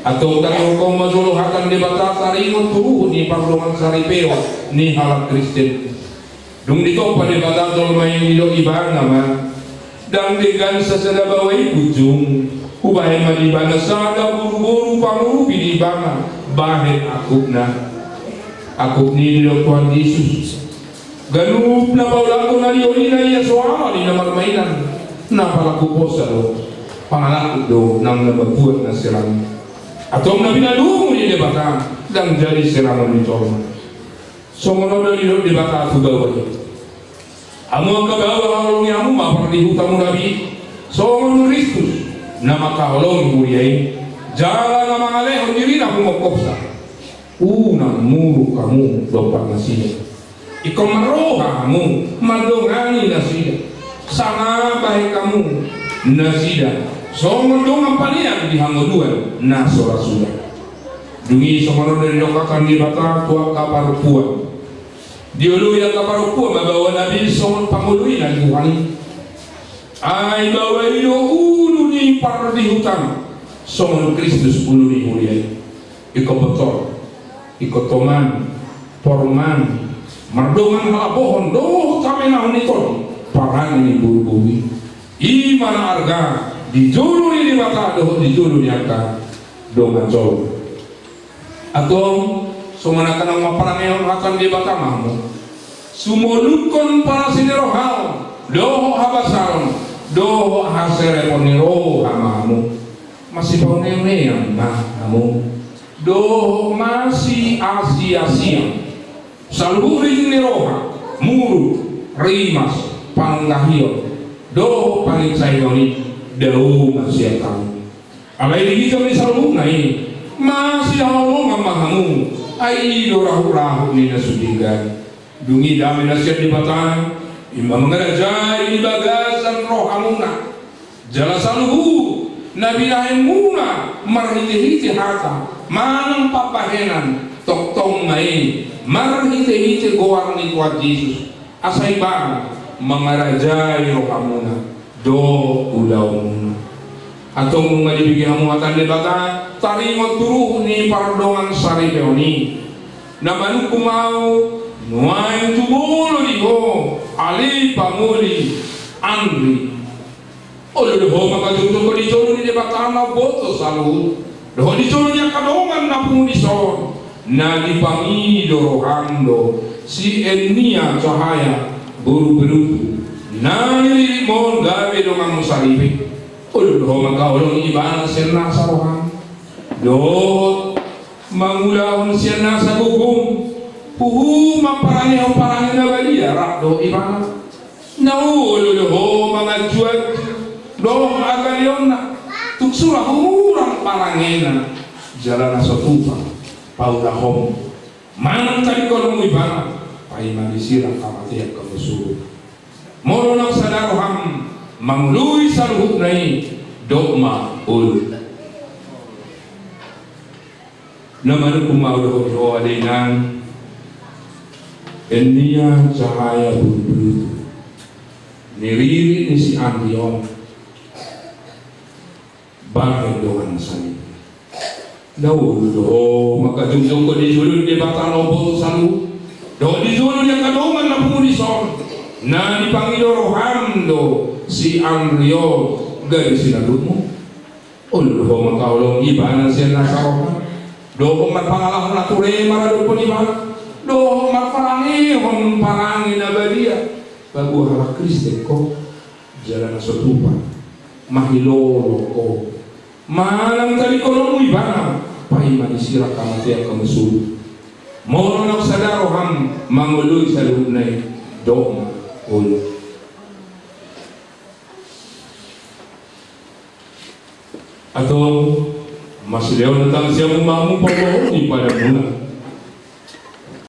Atau tayo kong masuluhatan di bata taringon tubuh ni pagluman saripeo ni halak Kristen. Dung dito pa di bata tolmay nilo ibang naman. Dan dengan sasadabaway kujung kubahay malibana sada buru-buru pangupi di banga bahit akuk ni nilo Tuhan Yesus. Ganup na paulago na liyo na iya soama ni na magmainan na palaku po sa do pangalakot do nang nababuat na silang atau nabi nadungu di debata dan jadi serangan itu songono dari debata aku bawa amu kabawa halong amu mapar di hutamu nabi songono Kristus nama kaholong muriai jalan nama aleh diri aku mokopsa nang muru kamu dopak nasinya ikon maroha kamu madongani nasinya sama baik kamu nasinya songo dong apanian di hangoduan na sora sudah dungi songo dari lokakan di bata tua kaparupuan diulu yang kaparupuan bawa nabi songo pangului na Tuhan ay bawa iyo ulu ni par di hutan songo Kristus ulu ni mulia iko betul iko toman porman mardongan halabohon doh kami na unikon parang ini buru-buru imana arga di julu ini mata doh di julu ni angka doh ngacol atau sumanakan nama parangeon akan di bata mamu sumolukon para sinerohal doh habasaron doh hasere poniro hamamu masih pauneon kamu doh masih asia saluring niroha muru rimas panggahio doh paling sayoni dahu masih tahu alai digi kami selalu naik masih Allah mamahamu ai dorahu ni nasudigan dungi dami nasihat di batang imam mengerajai di bagasan roh amuna jala saluhu nabi lain muna marhiti-hiti hata manang papahenan tok-tong mai marhiti-hiti goang ni Tuhan Yesus asai bang mengerajai roh amuna do ulau atau mengajibigi hamuatan di bata taringot turuh ni pardongan sari peoni namanu kumau nuain tumulu diho ali pamuli andri olo deho maka tutup ko di jolo ni bata na boto salu deho di jolo nya kadongan na puni son na di pamido rohando si enia cahaya buru-buru nani mon gawe dengan musaribe ulu ho maka ulung ibana sirna sarohan do mangulahun sirna sagugum puhu maparane na balia rak do ibana nau ulu ho mga juat do agaliona tuksura humurang parangena jalana sotupa paulahom manang tadi kolong ibana pai manisira kamatiak kamusuh moro nang sadaroham manglui saluhut nai dogma ul namanu kumaudo ho adenan enia cahaya buru-buru niriri ni si Andion bahaya doan sani daul do maka jumjung ko di julun di batang obo salu do di julun yang kadongan na pumuni son na dipanggil rohando si Andrio dari sinadutmu ulu ho makaulong ibana siya nasarohan do matpangalah na ture maradot po ibana do matparangi hon parangi na badia bago harap Kristen ko jalan na sotupan mahilolo ko malang tali ko nung ibana pay manisira kamatiak kamusul moro na sadarohan manguloy sa lunay dogma ulu atau masih leon tentang siapa mamu pokoknya pada mula